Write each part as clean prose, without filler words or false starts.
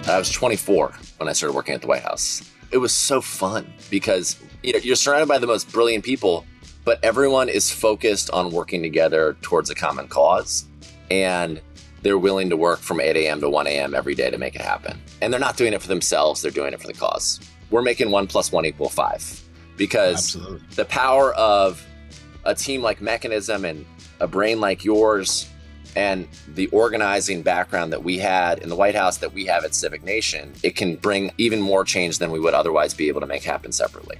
I was 24 when I started working at the White House. It was so fun because you're surrounded by the most brilliant people, but everyone is focused on working together towards a common cause. And they're willing to work from 8 a.m. to 1 a.m. every day to make it happen. And they're not doing it for themselves. They're doing it for the cause. We're making 1 + 1 = 5 because Absolutely. The power of a team like Mechanism and a brain like yours and the organizing background that we had in the White House that we have at Civic Nation, it can bring even more change than we would otherwise be able to make happen separately.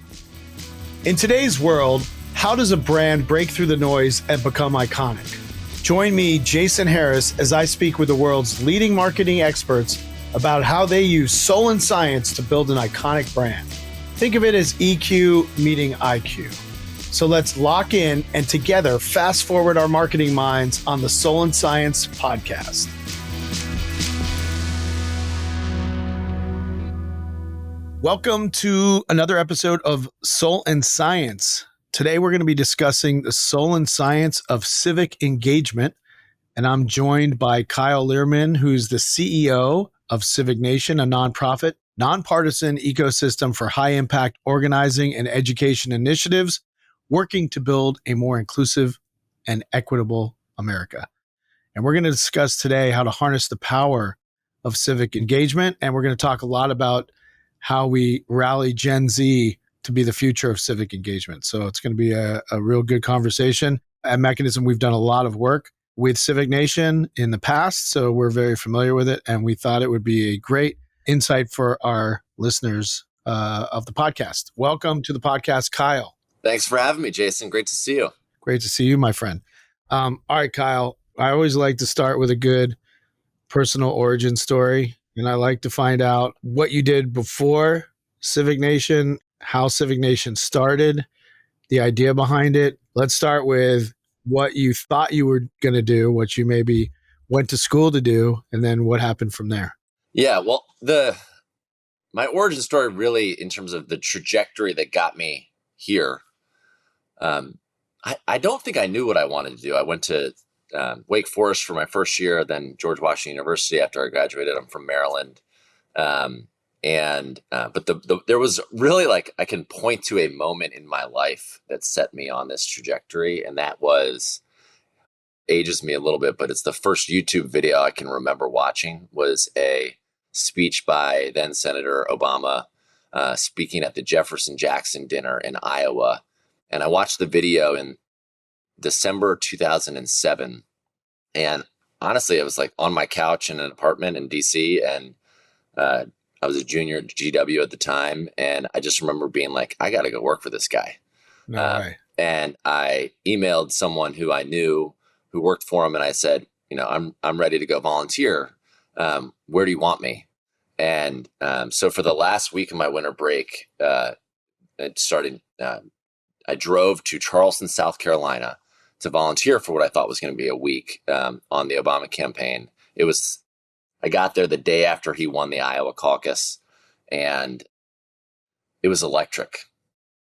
In today's world, how does a brand break through the noise and become iconic? Join me, Jason Harris, as I speak with the world's leading marketing experts about how they use soul and science to build an iconic brand. Think of it as EQ meeting IQ. So let's lock in and together fast forward our marketing minds on the Soul and Science podcast. Welcome to another episode of Soul and Science. Today, we're going to be discussing the soul and science of civic engagement. And I'm joined by Kyle Lierman, who's the CEO of Civic Nation, a nonprofit, nonpartisan ecosystem for high-impact organizing and education initiatives, working to build a more inclusive and equitable America. And we're going to discuss today how to harness the power of civic engagement. And we're going to talk a lot about how we rally Gen Z to be the future of civic engagement. So it's going to be a real good conversation. At Mechanism, we've done a lot of work with Civic Nation in the past, so we're very familiar with it. And we thought it would be a great insight for our listeners of the podcast. Welcome to the podcast, Kyle. Thanks for having me, Jason. Great to see you. Great to see you, my friend. All right, Kyle, I always like to start with a good personal origin story. And I like to find out what you did before Civic Nation, how Civic Nation started, the idea behind it. Let's start with what you thought you were going to do, what you maybe went to school to do, and then what happened from there. Yeah, well, my origin story really, in terms of the trajectory that got me here, I don't think I knew what I wanted to do. I went to Wake Forest for my first year, then George Washington University after I graduated. I'm from Maryland. But there was really, I can point to a moment in my life that set me on this trajectory. And that was, ages me a little bit, but it's the first YouTube video I can remember watching was a speech by then Senator Obama, speaking at the Jefferson-Jackson dinner in Iowa. And I watched the video in December 2007. And honestly, I was on my couch in an apartment in DC, and I was a junior at GW at the time, and I just remember being I got to go work for this guy. No way. And I emailed someone who I knew who worked for him, and I said, I'm ready to go volunteer. Where do you want me? And so for the last week of my winter break, I drove to Charleston, South Carolina to volunteer for what I thought was going to be a week on the Obama campaign. I got there the day after he won the Iowa caucus, and it was electric.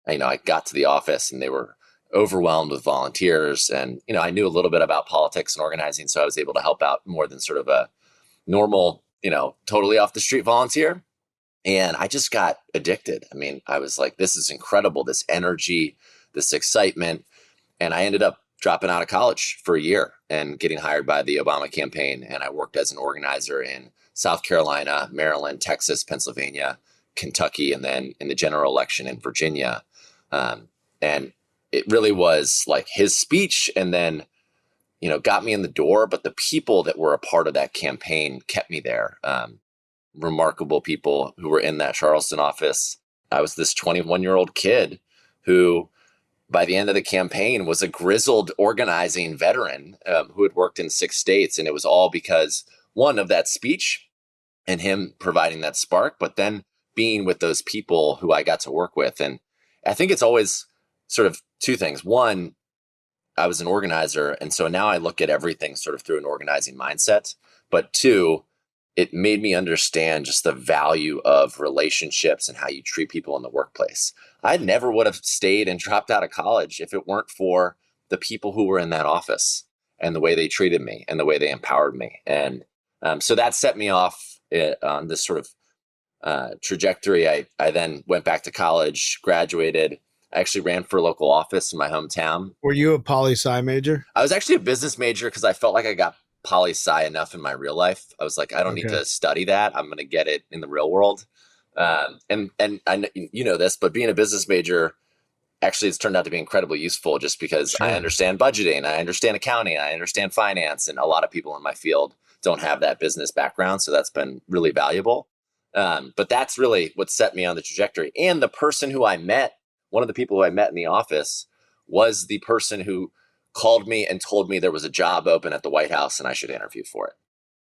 I got to the office and they were overwhelmed with volunteers, and I knew a little bit about politics and organizing, so I was able to help out more than sort of a normal, totally off the street volunteer. And I just got addicted. I was like, this is incredible, this energy, this excitement. And I ended up dropping out of college for a year and getting hired by the Obama campaign. And I worked as an organizer in South Carolina, Maryland, Texas, Pennsylvania, Kentucky, and then in the general election in Virginia. And it really was his speech and then, got me in the door. But the people that were a part of that campaign kept me there. Remarkable people who were in that Charleston office. I was this 21-year-old kid who, by the end of the campaign, was a grizzled organizing veteran who had worked in 6 states. And it was all because, one, of that speech and him providing that spark, but then being with those people who I got to work with. And I think it's always sort of two things. One, I was an organizer, and so now I look at everything sort of through an organizing mindset. But two, it made me understand just the value of relationships and how you treat people in the workplace. I never would have stayed and dropped out of college if it weren't for the people who were in that office and the way they treated me and the way they empowered me. And so that set me off on this sort of trajectory. I then went back to college, graduated. I actually ran for local office in my hometown. Were you a poli-sci major? I was actually a business major because I felt like I got poli-sci enough in my real life. I was like, I don't need Okay. to study that. I'm going to get it in the real world. And I, you know this, but being a business major, actually it's turned out to be incredibly useful just because I Sure. understand budgeting, I understand accounting, I understand finance, and a lot of people in my field don't have that business background. So that's been really valuable. But that's really what set me on the trajectory. And the person who I met, one of the people who I met in the office was the person who called me and told me there was a job open at the White House and I should interview for it.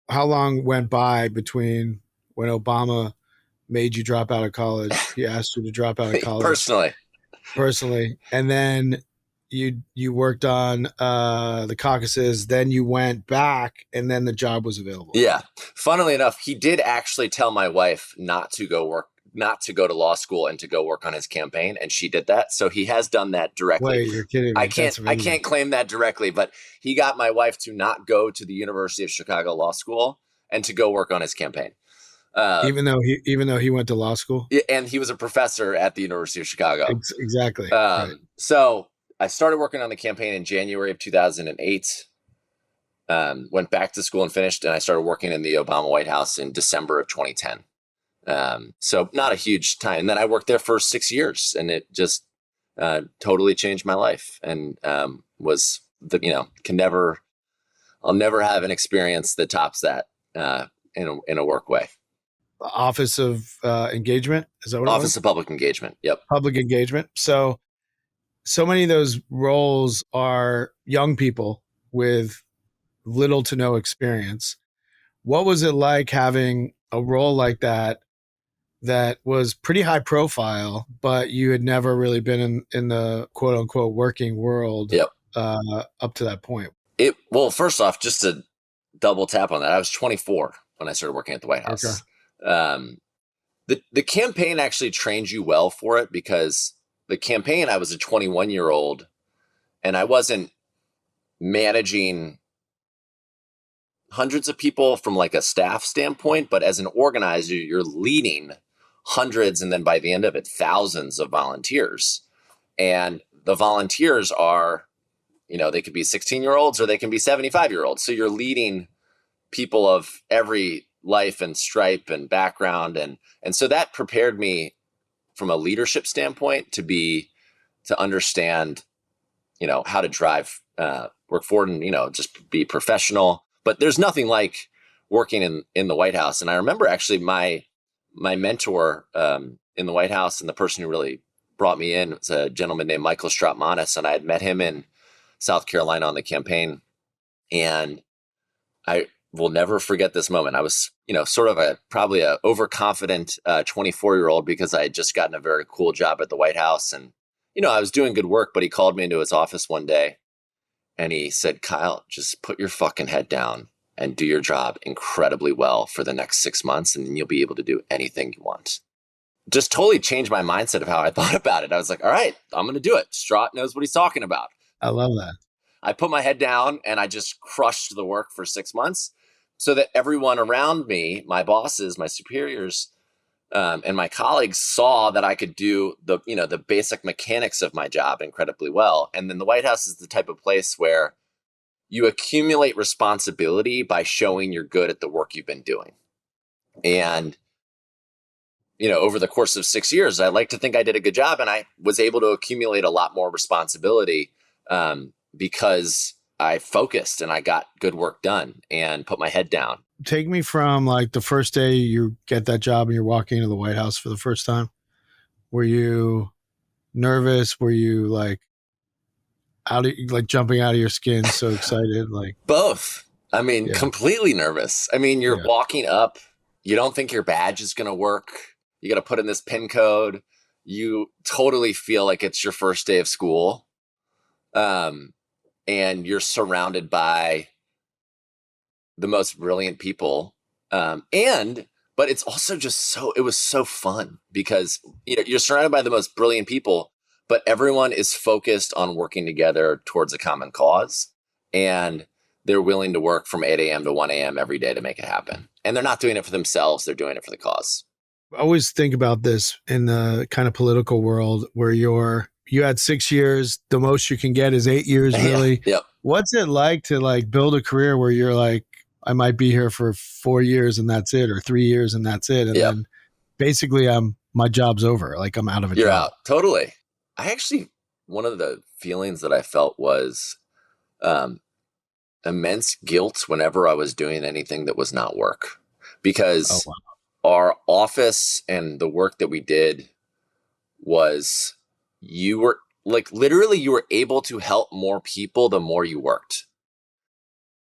How long went by between when Obama made you drop out of college? He asked you to drop out of college personally, and then you worked on the caucuses. Then you went back, and then the job was available. Yeah. Funnily enough, he did actually tell my wife not to go to law school and to go work on his campaign, and she did that. So he has done that directly. Wait, you're kidding me. I can't claim that directly, but he got my wife to not go to the University of Chicago Law School and to go work on his campaign. Even though he went to law school, and he was a professor at the University of Chicago. Exactly. Right. So I started working on the campaign in January of 2008. Went back to school and finished, and I started working in the Obama White House in December of 2010. So not a huge time. And then I worked there for 6 years, and it just totally changed my life, and was I'll never have an experience that tops that in a work way. Office of Engagement, is that what it was? Office of Public Engagement. Yep. Public Engagement. So many of those roles are young people with little to no experience. What was it like having a role like that was pretty high profile, but you had never really been in the quote unquote working world? Yep. Up to that point? Well, first off, just to double tap on that, I was 24 when I started working at the White House. Okay. The campaign actually trained you well for it, because the campaign, I was a 21-year-old and I wasn't managing hundreds of people from like a staff standpoint, but as an organizer, you're leading hundreds, and then by the end of it, thousands of volunteers. And the volunteers are, they could be 16-year-olds or they can be 75-year-olds. So you're leading people of every life and stripe and background. And so that prepared me from a leadership standpoint to understand, how to drive, work forward and, just be professional. But there's nothing like working in the White House. And I remember actually my mentor in the White House, and the person who really brought me in, was a gentleman named Michael Strautmanis. And I had met him in South Carolina on the campaign. And I will never forget this moment. I was, sort of probably a overconfident 24-year-old, because I had just gotten a very cool job at the White House, and, I was doing good work. But he called me into his office one day and he said, "Kyle, just put your fucking head down and do your job incredibly well for the next 6 months, and then you'll be able to do anything you want." Just totally changed my mindset of how I thought about it. I was like, all right, I'm going to do it. Straut knows what he's talking about. I love that. I put my head down and I just crushed the work for 6 months, so that everyone around me, my bosses, my superiors, and my colleagues, saw that I could do the basic mechanics of my job incredibly well. And then the White House is the type of place where you accumulate responsibility by showing you're good at the work you've been doing. And, over the course of 6 years, I like to think I did a good job, and I was able to accumulate a lot more responsibility because I focused and I got good work done and put my head down. Take me from like the first day you get that job and you're walking into the White House for the first time. Were you nervous? Were you like jumping out of your skin, so excited? Like both. I mean, completely nervous. I mean, you're walking up, you don't think your badge is going to work. You got to put in this PIN code. You totally feel like it's your first day of school. And you're surrounded by the most brilliant people. But it's also just it was so fun, because, you're surrounded by the most brilliant people, but everyone is focused on working together towards a common cause. And they're willing to work from 8 a.m. to 1 a.m. every day to make it happen. And they're not doing it for themselves. They're doing it for the cause. I always think about this in the kind of political world where you had 6 years, the most you can get is 8 years, Yeah. really. Yep. What's it like to like build a career where you're like, I might be here for 4 years and that's it, or 3 years and that's it. And Yep. then basically my job's over. Like I'm out of a You're job. out. Totally. One of the feelings that I felt was immense guilt whenever I was doing anything that was not work, because wow. our office and the work that we did was, you were like, literally you were able to help more people the more you worked.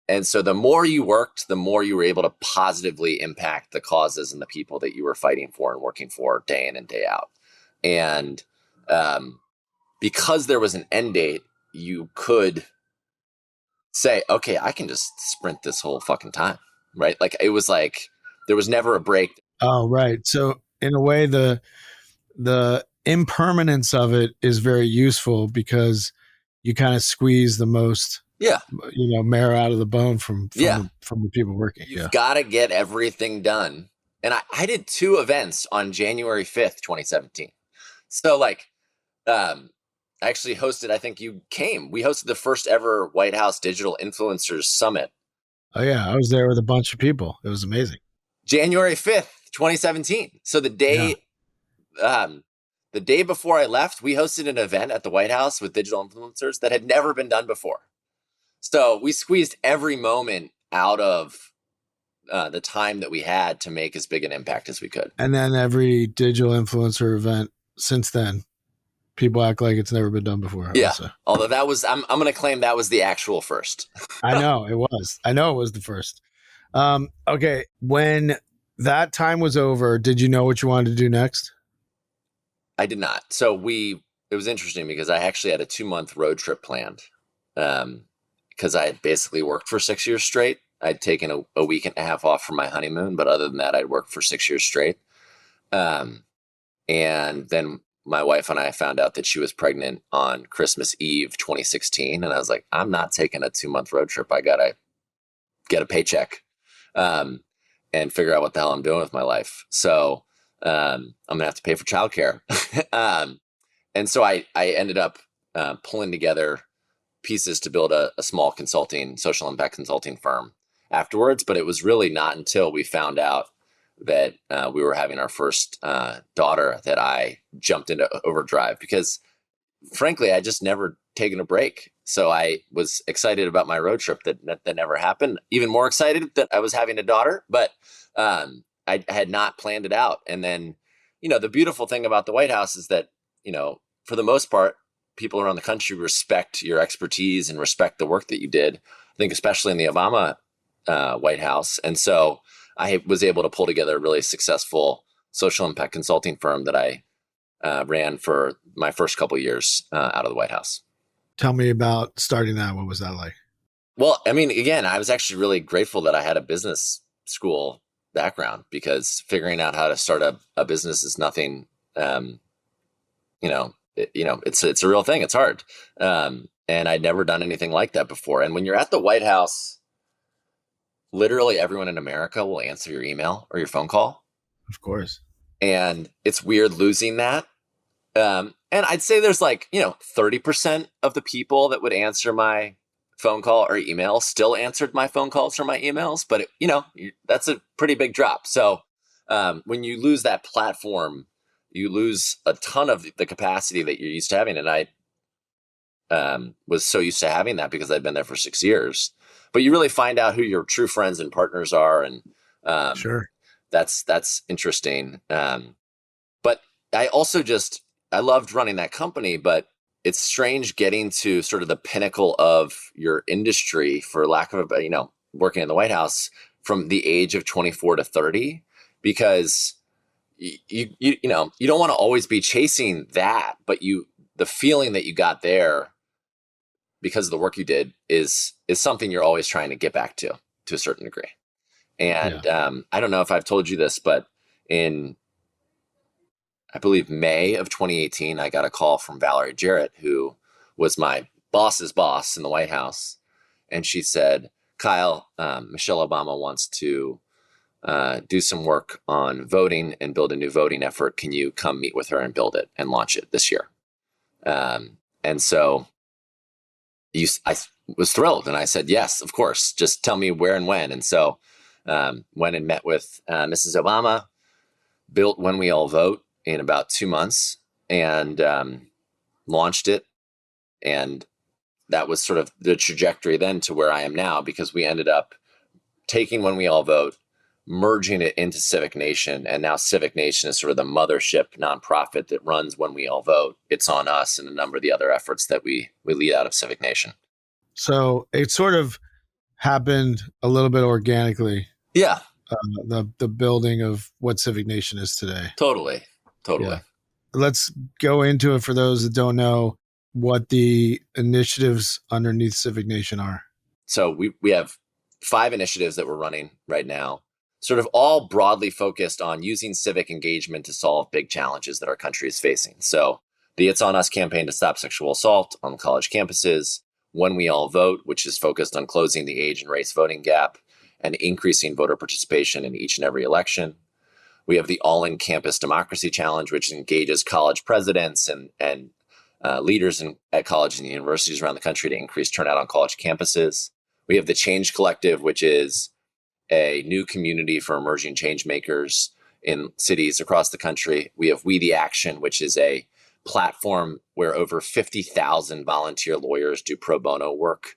And so the more you worked, the more you were able to positively impact the causes and the people that you were fighting for and working for day in and day out. And because there was an end date, you could say, okay, I can just sprint this whole fucking time, right? Like it was like there was never a break. Oh, right. So in a way, the impermanence of it is very useful because you kind of squeeze the most, Yeah. marrow out of the bone from Yeah. the people working. You've got to get everything done. And I did 2 events on January 5th, 2017. So like, I actually hosted, I think you came, we hosted the first ever White House Digital Influencers Summit. Oh yeah, I was there with a bunch of people. It was amazing. January 5th, 2017. So the day before I left, we hosted an event at the White House with digital influencers that had never been done before. So we squeezed every moment out of the time that we had to make as big an impact as we could. And then every digital influencer event since then, people act like it's never been done before. Yeah. Also. Although that was, I'm going to claim that was the actual first. I know it was. I know it was the first. Okay. When that time was over, did you know what you wanted to do next? I did not. So it was interesting because I actually had a 2-month road trip planned. Because I had basically worked for 6 years straight. I'd taken a week and a half off for my honeymoon, but other than that, I'd worked for 6 years straight. And then my wife and I found out that she was pregnant on Christmas Eve, 2016. And I was like, I'm not taking a 2-month road trip. I got to get a paycheck and figure out what the hell I'm doing with my life. So I'm going to have to pay for childcare. And so I ended up pulling together pieces to build a small social impact consulting firm afterwards. But it was really not until we found out that we were having our first daughter that I jumped into overdrive, because frankly, I just never taken a break. So I was excited about my road trip that never happened. Even more excited that I was having a daughter, but I had not planned it out. And then, the beautiful thing about the White House is that, for the most part, people around the country respect your expertise and respect the work that you did. I think especially in the Obama White House. And so I was able to pull together a really successful social impact consulting firm that I ran for my first couple of years out of the White House. Tell me about starting that. What was that like? Well, I mean, again, I was actually really grateful that I had a business school background, because figuring out how to start a business is nothing, it's a real thing. It's hard. And I'd never done anything like that before. And when you're at the White House, literally everyone in America will answer your email or your phone call. Of course. And it's weird losing that. And I'd say there's 30% of the people that would answer my phone call or email still answered my phone calls or my emails. But, that's a pretty big drop. So when you lose that platform, you lose a ton of the capacity that you're used to having. And I was so used to having that because I'd been there for 6 years. But you really find out who your true friends and partners are. And sure, that's interesting. But I also I loved running that company, but it's strange getting to sort of the pinnacle of your industry, for lack of working in the White House from the age of 24 to 30, because you don't want to always be chasing that, but the feeling that you got there because of the work you did is something you're always trying to get back to a certain degree. And I don't know if I've told you this, but in, I believe, May of 2018, I got a call from Valerie Jarrett, who was my boss's boss in the White House. And she said, Kyle, Michelle Obama wants to do some work on voting and build a new voting effort. Can you come meet with her and build it and launch it this year? And so I was thrilled, and I said, yes, of course, just tell me where and when. And so went and met with Mrs. Obama, built When We All Vote in about 2 months, and launched it. And that was sort of the trajectory then to where I am now, because we ended up taking When We All Vote, merging it into Civic Nation. And now Civic Nation is sort of the mothership nonprofit that runs When We All Vote. It's on us and a number of the other efforts that we lead out of Civic Nation. So it sort of happened a little bit organically. Yeah. The building of what Civic Nation is today. Totally. Yeah. Let's go into it for those that don't know what the initiatives underneath Civic Nation are. So we have 5 initiatives that we're running right now, sort of all broadly focused on using civic engagement to solve big challenges that our country is facing. So the It's On Us campaign to stop sexual assault on college campuses, When We All Vote, which is focused on closing the age and race voting gap and increasing voter participation in each and every election. We have the All-In Campus Democracy Challenge, which engages college presidents and leaders at colleges and universities around the country to increase turnout on college campuses. We have the Change Collective, which is a new community for emerging change makers in cities across the country. We have We the Action, which is a platform where over 50,000 volunteer lawyers do pro bono work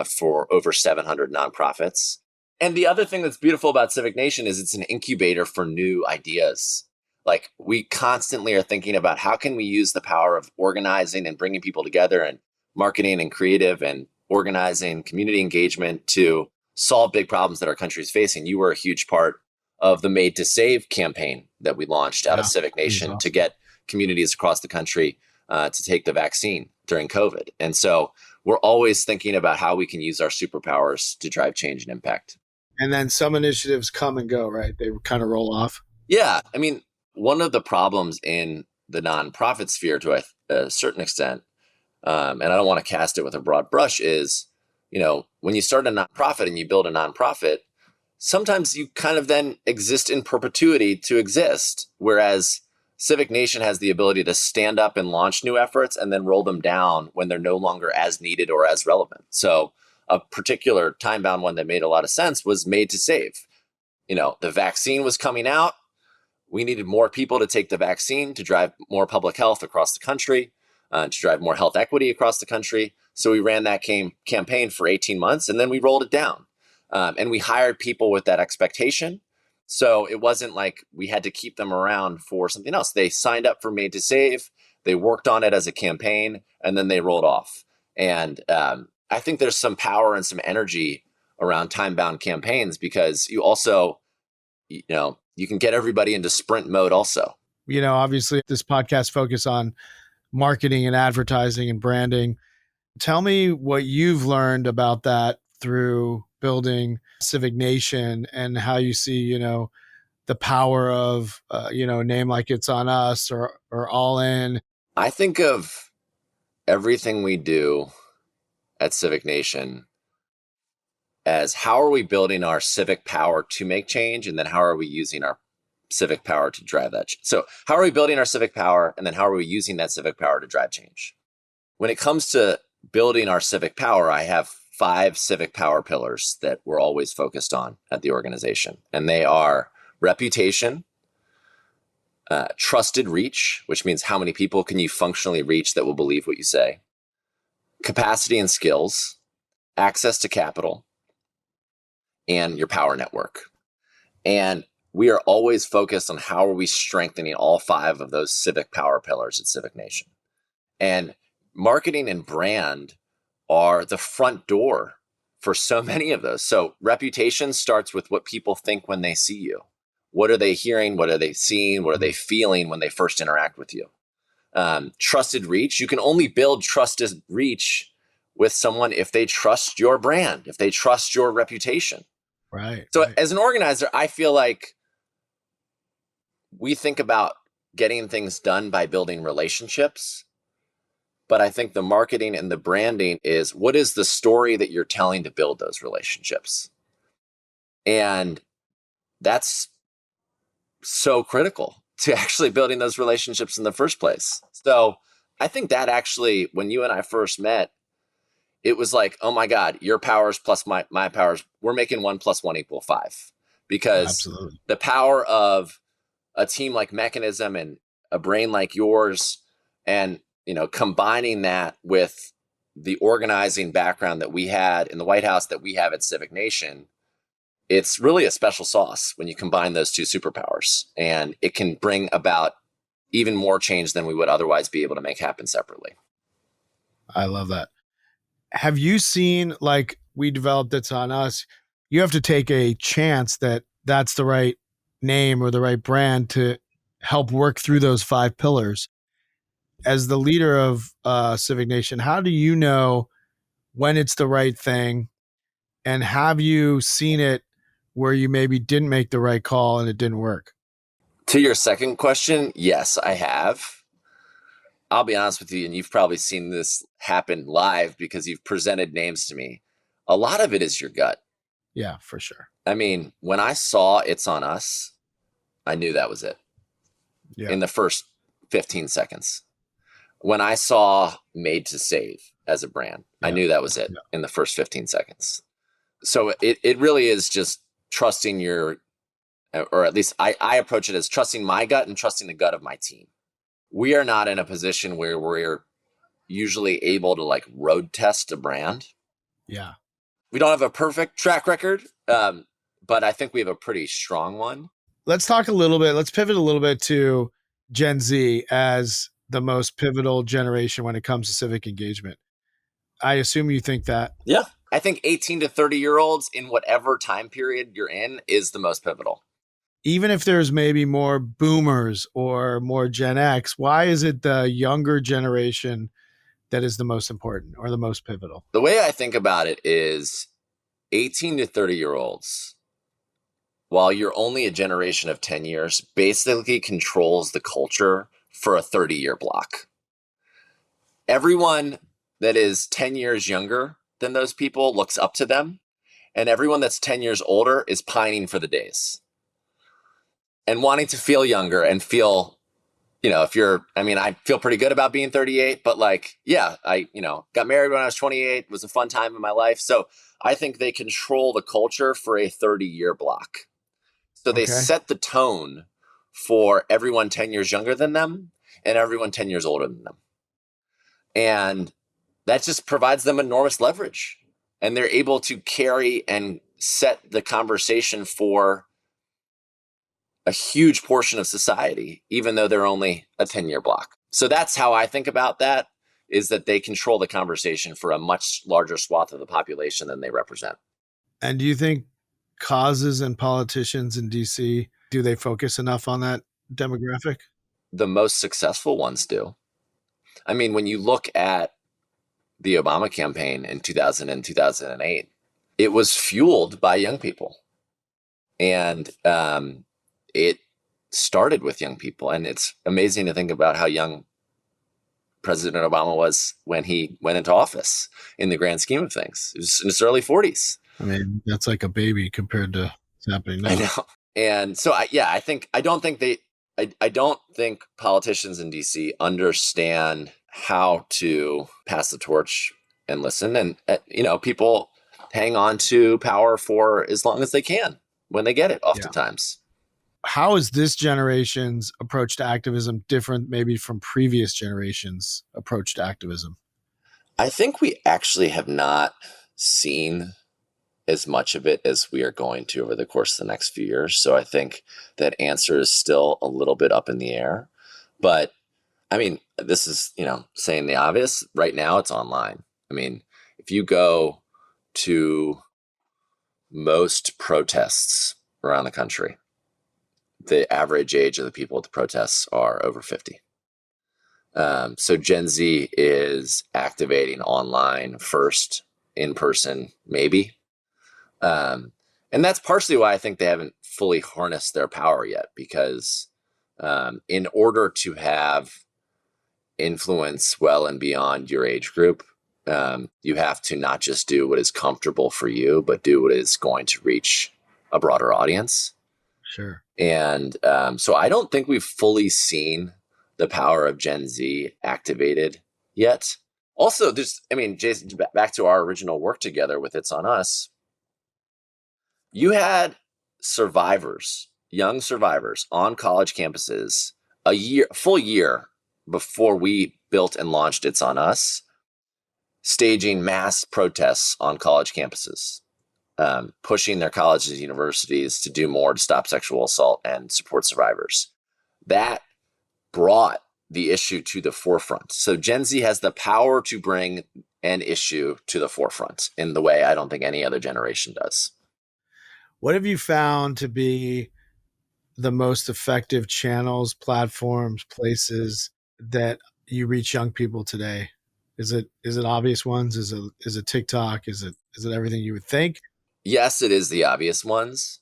for over 700 nonprofits. And the other thing that's beautiful about Civic Nation is it's an incubator for new ideas. Like, we constantly are thinking about how can we use the power of organizing and bringing people together, and marketing and creative and organizing, community engagement, to solve big problems that our country is facing. You were a huge part of the Made to Save campaign that we launched out of Civic Nation to get communities across the country to take the vaccine during COVID. And so we're always thinking about how we can use our superpowers to drive change and impact. And then some initiatives come and go, right? They kind of roll off. Yeah. I mean, one of the problems in the nonprofit sphere to a certain extent, and I don't want to cast it with a broad brush, is, when you start a nonprofit and you build a nonprofit, sometimes you kind of then exist in perpetuity to exist. Whereas Civic Nation has the ability to stand up and launch new efforts and then roll them down when they're no longer as needed or as relevant. So a particular time-bound one that made a lot of sense was Made to Save. The vaccine was coming out. We needed more people to take the vaccine to drive more public health across the country, to drive more health equity across the country. So we ran that campaign for 18 months, and then we rolled it down. And we hired people with that expectation. So it wasn't like we had to keep them around for something else. They signed up for Made to Save. They worked on it as a campaign, and then they rolled off. And I think there's some power and some energy around time-bound campaigns, because you also, you can get everybody into sprint mode also. Obviously this podcast focus on marketing and advertising and branding. Tell me what you've learned about that through building Civic Nation, and how you see, the power of, a name like It's On Us or All In. I think of everything we do at Civic Nation as, how are we building our civic power to make change? And then how are we using our civic power to drive that? So how are we building our civic power? And then how are we using that civic power to drive change? When it comes to building our civic power, I have 5 civic power pillars that we're always focused on at the organization. And they are reputation, trusted reach, which means how many people can you functionally reach that will believe what you say, capacity and skills, access to capital, and your power network. And we are always focused on how are we strengthening all 5 of those civic power pillars at Civic Nation. And marketing and brand are the front door for so many of those. So reputation starts with what people think when they see you. What are they hearing? What are they seeing? What are they feeling when they first interact with you? Trusted reach. You can only build trusted reach with someone if they trust your brand, if they trust your reputation. Right. So as an organizer, I feel like we think about getting things done by building relationships. But I think the marketing and the branding is, what is the story that you're telling to build those relationships? And that's so critical to actually building those relationships in the first place. So I think that actually, when you and I first met, it was like, oh my God, your powers plus my powers, we're making 1 + 1 = 5. Because Absolutely. the power of a team like Mechanism and a brain like yours, and combining that with the organizing background that we had in the White House, that we have at Civic Nation, it's really a special sauce when you combine those two superpowers, and it can bring about even more change than we would otherwise be able to make happen separately. I love that. Have you seen, like, we developed It's On Us? You have to take a chance that that's the right name or the right brand to help work through those 5 pillars. As the leader of Civic Nation, how do you know when it's the right thing? And have you seen it where you maybe didn't make the right call and it didn't work? To your second question, yes, I have. I'll be honest with you, and you've probably seen this happen live because you've presented names to me. A lot of it is your gut. Yeah, for sure. I mean, when I saw It's On Us, I knew that was it Yeah. in the first 15 seconds. When I saw Made to Save as a brand, I knew that was it in the first 15 seconds. So it really is just trusting your, or at least I approach it as trusting my gut and trusting the gut of my team. We are not in a position where we're usually able to like road test a brand. Yeah. We don't have a perfect track record, but I think we have a pretty strong one. Let's talk a little bit. Let's pivot a little bit to Gen Z as the most pivotal generation when it comes to civic engagement. I assume you think that. Yeah. I think 18 to 30-year-olds in whatever time period you're in is the most pivotal. Even if there's maybe more boomers or more Gen X, why is it the younger generation that is the most important or the most pivotal? The way I think about it is 18 to 30-year-olds, while you're only a generation of 10 years, basically controls the culture for a 30-year block. Everyone that is 10 years younger than those people looks up to them, and everyone that's 10 years older is pining for the days and wanting to feel younger and feel, I feel pretty good about being 38, but I got married when I was 28. It was a fun time in my life. So I think they control the culture for a 30-year block. So they set the tone for everyone 10 years younger than them and everyone 10 years older than them. And that just provides them enormous leverage. And they're able to carry and set the conversation for a huge portion of society, even though they're only a 10-year block. So that's how I think about that, is that they control the conversation for a much larger swath of the population than they represent. And do you think causes and politicians in DC, do they focus enough on that demographic? The most successful ones do. I mean, when you look at the Obama campaign in 2000 and 2008, it was fueled by young people. And it started with young people. And it's amazing to think about how young President Obama was when he went into office in the grand scheme of things. It was in his early 40s. I mean, that's like a baby compared to what's happening now. I know. And so, I don't think politicians in DC understand how to pass the torch and listen. And, people hang on to power for as long as they can when they get it, oftentimes. Yeah. How is this generation's approach to activism different maybe from previous generations' approach to activism? I think we actually have not seen as much of it as we are going to over the course of the next few years. So I think that answer is still a little bit up in the air. But I mean, this is, saying the obvious. Right now it's online. I mean, if you go to most protests around the country, the average age of the people at the protests are over 50. So Gen Z is activating online first, in person, maybe. And that's partially why I think they haven't fully harnessed their power yet, because in order to have influence well and beyond your age group, you have to not just do what is comfortable for you, but do what is going to reach a broader audience. Sure. And so I don't think we've fully seen the power of Gen Z activated yet. Also, Jason, back to our original work together with It's On Us, you had survivors, young survivors on college campuses full year before we built and launched It's On Us, staging mass protests on college campuses, pushing their colleges and universities to do more to stop sexual assault and support survivors. That brought the issue to the forefront. So Gen Z has the power to bring an issue to the forefront in the way I don't think any other generation does. What have you found to be the most effective channels, platforms, places that you reach young people today? Is it obvious ones? Is it TikTok? Is it everything you would think? Yes, it is the obvious ones,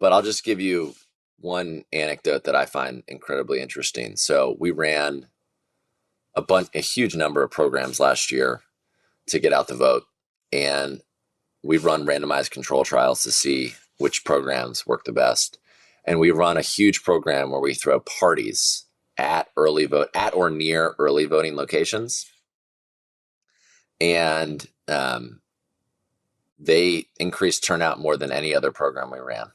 but I'll just give you one anecdote that I find incredibly interesting. So we ran a huge number of programs last year to get out the vote, and we run randomized control trials to see which programs work the best. And we run a huge program where we throw parties at or near early voting locations, and they increased turnout more than any other program we ran.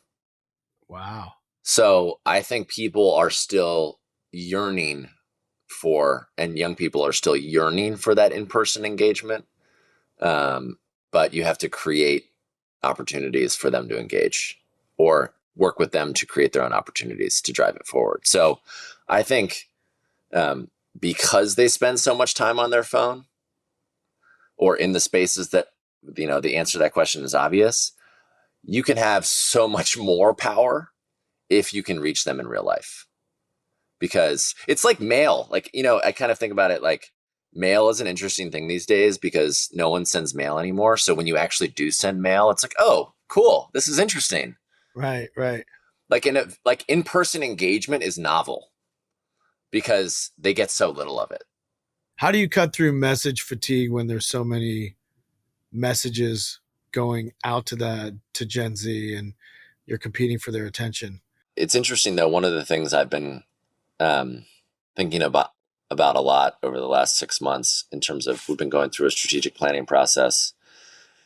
Wow. So I think people are still yearning and young people are still yearning for that in-person engagement. But you have to create opportunities for them to engage or work with them to create their own opportunities to drive it forward. So I think because they spend so much time on their phone or in the spaces that, the answer to that question is obvious, you can have so much more power if you can reach them in real life. Because it's like mail. Like, I kind of think about it like mail is an interesting thing these days because no one sends mail anymore. So when you actually do send mail, it's like, oh, cool. This is interesting. Right. Like in-person engagement is novel because they get so little of it. How do you cut through message fatigue when there's so many messages going out to Gen Z and you're competing for their attention? It's interesting though. One of the things I've been thinking about a lot over the last 6 months in terms of we've been going through a strategic planning process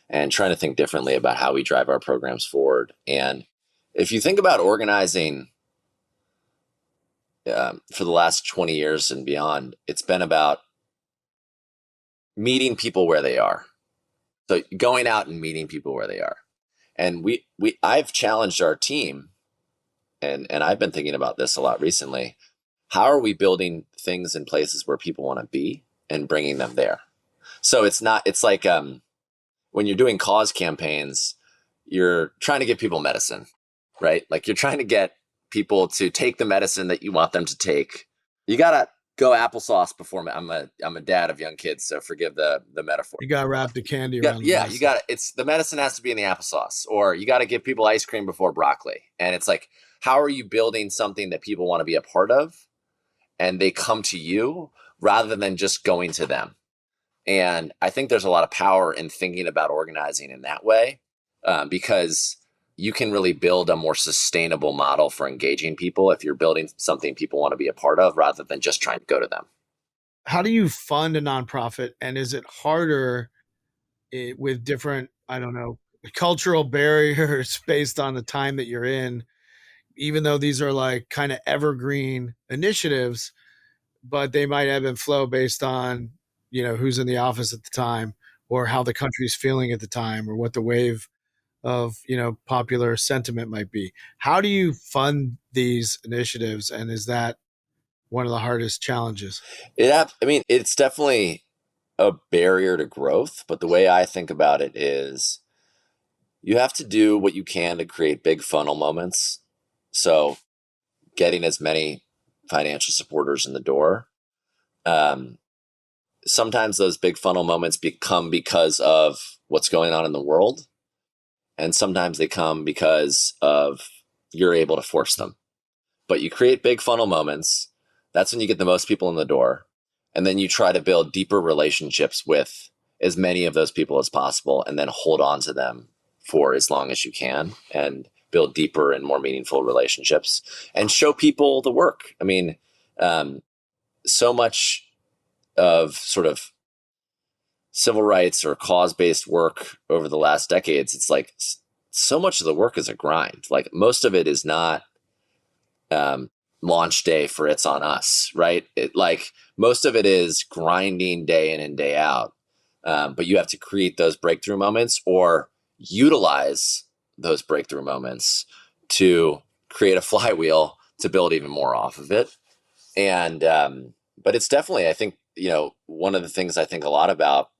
and trying to think differently about how we drive our programs forward. And if you think about organizing for the last 20 years and beyond, it's been about meeting people where they are. So going out and meeting people where they are. And I've challenged our team, and I've been thinking about this a lot recently. How are we building things in places where people want to be and bringing them there? So it's like when you're doing cause campaigns, you're trying to give people medicine, right? Like you're trying to get people to take the medicine that you want them to take. You gotta go applesauce before me. I'm a dad of young kids, so forgive the metaphor. You got to wrap the candy around the Yeah, medicine. you got it's the medicine has to be in the applesauce, or you got to give people ice cream before broccoli. And it's like, how are you building something that people want to be a part of, and they come to you rather than just going to them? And I think there's a lot of power in thinking about organizing in that way, because you can really build a more sustainable model for engaging people if you're building something people want to be a part of rather than just trying to go to them. How do you fund a nonprofit? And is it harder with different, I don't know, cultural barriers based on the time that you're in, even though these are like kind of evergreen initiatives, but they might ebb and flow based on, who's in the office at the time or how the country's feeling at the time or what the wave of, popular sentiment might be. How do you fund these initiatives? And is that one of the hardest challenges? It's definitely a barrier to growth, but the way I think about it is you have to do what you can to create big funnel moments. So getting as many financial supporters in the door. Sometimes those big funnel moments become because of what's going on in the world. And sometimes they come because of you're able to force them. But you create big funnel moments. That's when you get the most people in the door. And then you try to build deeper relationships with as many of those people as possible and then hold on to them for as long as you can. And build deeper and more meaningful relationships and show people the work. I mean, so much of sort of civil rights or cause-based work over the last decades, it's like so much of the work is a grind. Like most of it is not launch day for It's on Us, right? Like most of it is grinding day in and day out. But you have to create those breakthrough moments or utilize those breakthrough moments to create a flywheel to build even more off of it. And but it's definitely, I think, one of the things I think a lot about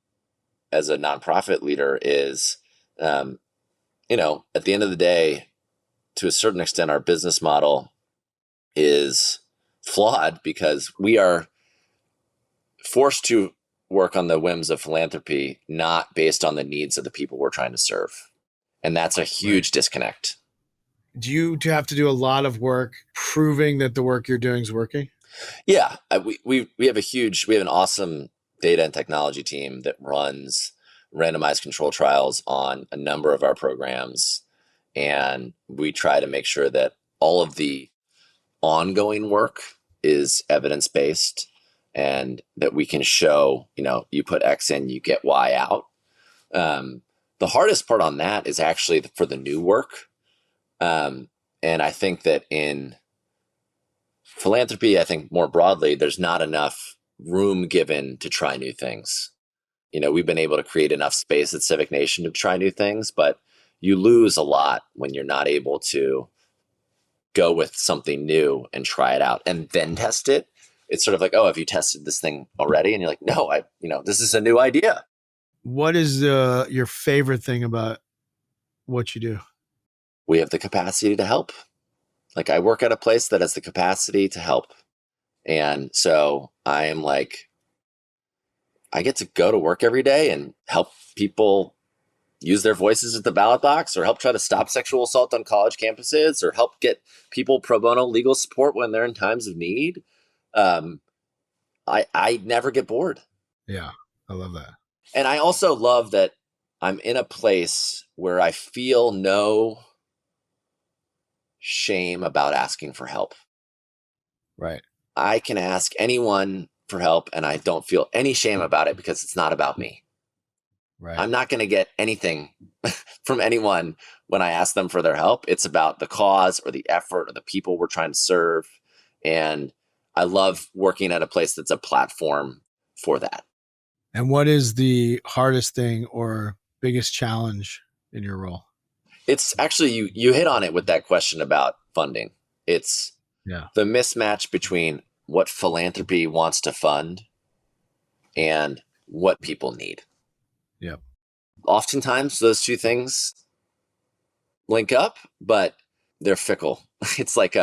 as a nonprofit leader is, at the end of the day, to a certain extent, our business model is flawed because we are forced to work on the whims of philanthropy, not based on the needs of the people we're trying to serve. And that's a huge disconnect. Do you have to do a lot of work proving that the work you're doing is working? Yeah, we have an awesome data and technology team that runs randomized control trials on a number of our programs. And we try to make sure that all of the ongoing work is evidence-based and that we can show, you put X in, you get Y out. The hardest part on that is actually for the new work. And I think that in philanthropy, I think more broadly, there's not enough room given to try new things. We've been able to create enough space at Civic Nation to try new things, but you lose a lot when you're not able to go with something new and try it out and then test it. It's sort of like, oh, have you tested this thing already? And you're like, no, this is a new idea. What is your favorite thing about what you do? We have the capacity to help. Like I work at a place that has the capacity to help. And so I am like, I get to go to work every day and help people use their voices at the ballot box or help try to stop sexual assault on college campuses or help get people pro bono legal support when they're in times of need. I never get bored. Yeah, I love that. And I also love that I'm in a place where I feel no shame about asking for help. Right. I can ask anyone for help and I don't feel any shame about it because it's not about me. Right. I'm not going to get anything from anyone when I ask them for their help. It's about the cause or the effort or the people we're trying to serve. And I love working at a place that's a platform for that. And what is the hardest thing or biggest challenge in your role? It's actually, you hit on it with that question about funding. It's the mismatch between what philanthropy wants to fund and what people need. Yep. Oftentimes those two things link up, but they're fickle. It's like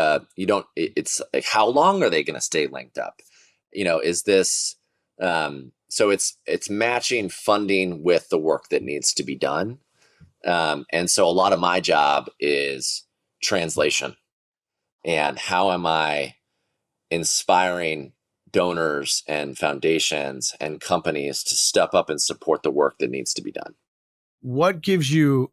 it's like, how long are they going to stay linked up? Is this, so it's matching funding with the work that needs to be done. And so a lot of my job is translation and how am I inspiring donors and foundations and companies to step up and support the work that needs to be done. What gives you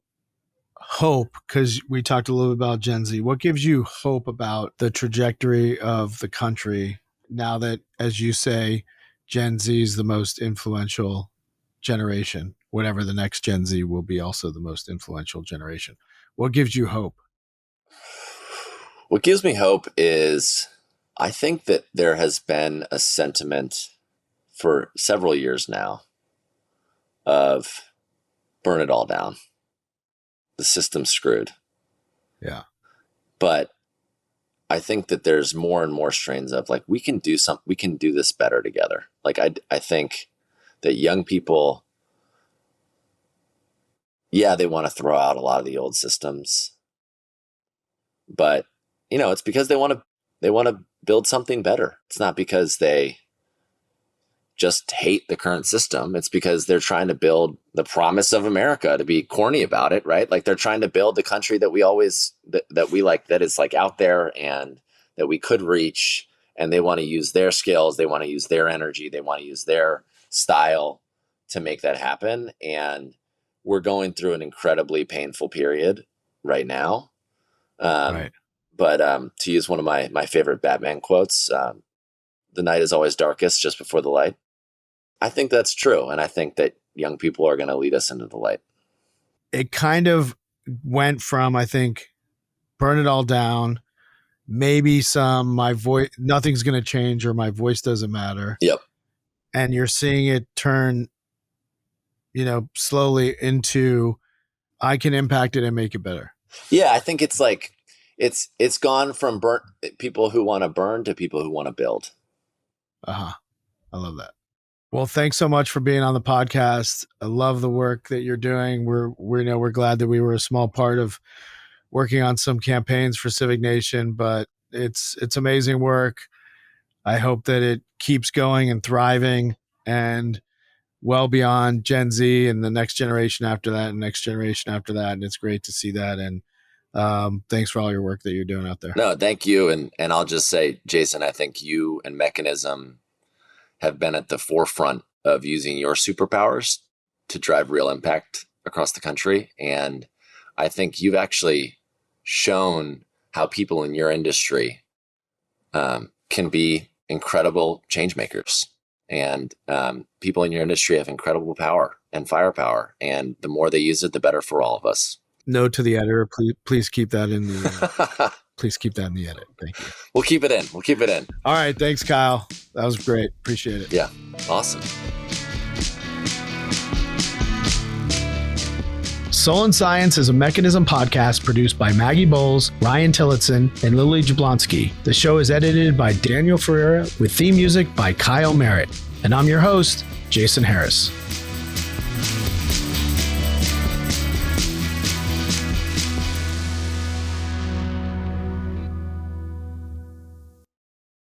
hope? Because we talked a little bit about Gen Z. What gives you hope about the trajectory of the country now that, as you say, Gen Z is the most influential generation, whatever the next Gen Z will be also the most influential generation? What gives you hope? What gives me hope is I think that there has been a sentiment for several years now of burn it all down. The system's screwed. Yeah. But I think that there's more and more strains of like, we can do this better together. Like, I think that young people, yeah, they want to throw out a lot of the old systems, but it's because they want to build something better. It's not because they just hate the current system. It's because they're trying to build the promise of America, to be corny about it, right? Like they're trying to build the country that we always, that we like, that is like out there and that we could reach. And they want to use their skills. They want to use their energy. They want to use their style to make that happen. And we're going through an incredibly painful period right now. Right. But to use one of my favorite Batman quotes, the night is always darkest just before the light. I think that's true. And I think that young people are going to lead us into the light. It kind of went from, I think, burn it all down, maybe my voice, nothing's going to change or my voice doesn't matter. Yep. And you're seeing it turn, slowly into, I can impact it and make it better. Yeah. I think it's like, it's gone from people who want to burn to people who want to build. I love that. Well, thanks so much for being on the podcast. I love the work that you're doing. We're glad that we were a small part of working on some campaigns for Civic Nation, but it's amazing work. I hope that it keeps going and thriving and well beyond Gen Z and the next generation after that and next generation after that. And it's great to see that. And thanks for all your work that you're doing out there. No, thank you. And I'll just say, Jason, I think you and Mechanism have been at the forefront of using your superpowers to drive real impact across the country. And I think you've actually shown how people in your industry can be incredible change makers. And people in your industry have incredible power and firepower. And the more they use it, the better for all of us. Note to the editor, please keep that in the please keep that in the edit. Thank you. We'll keep it in. All right. Thanks, Kyle. That was great. Appreciate it. Yeah. Awesome. Soul and Science is a Mechanism podcast produced by Maggie Bowles, Ryan Tillotson, and Lily Jablonski. The show is edited by Daniel Ferreira with theme music by Kyle Merritt. And I'm your host, Jason Harris.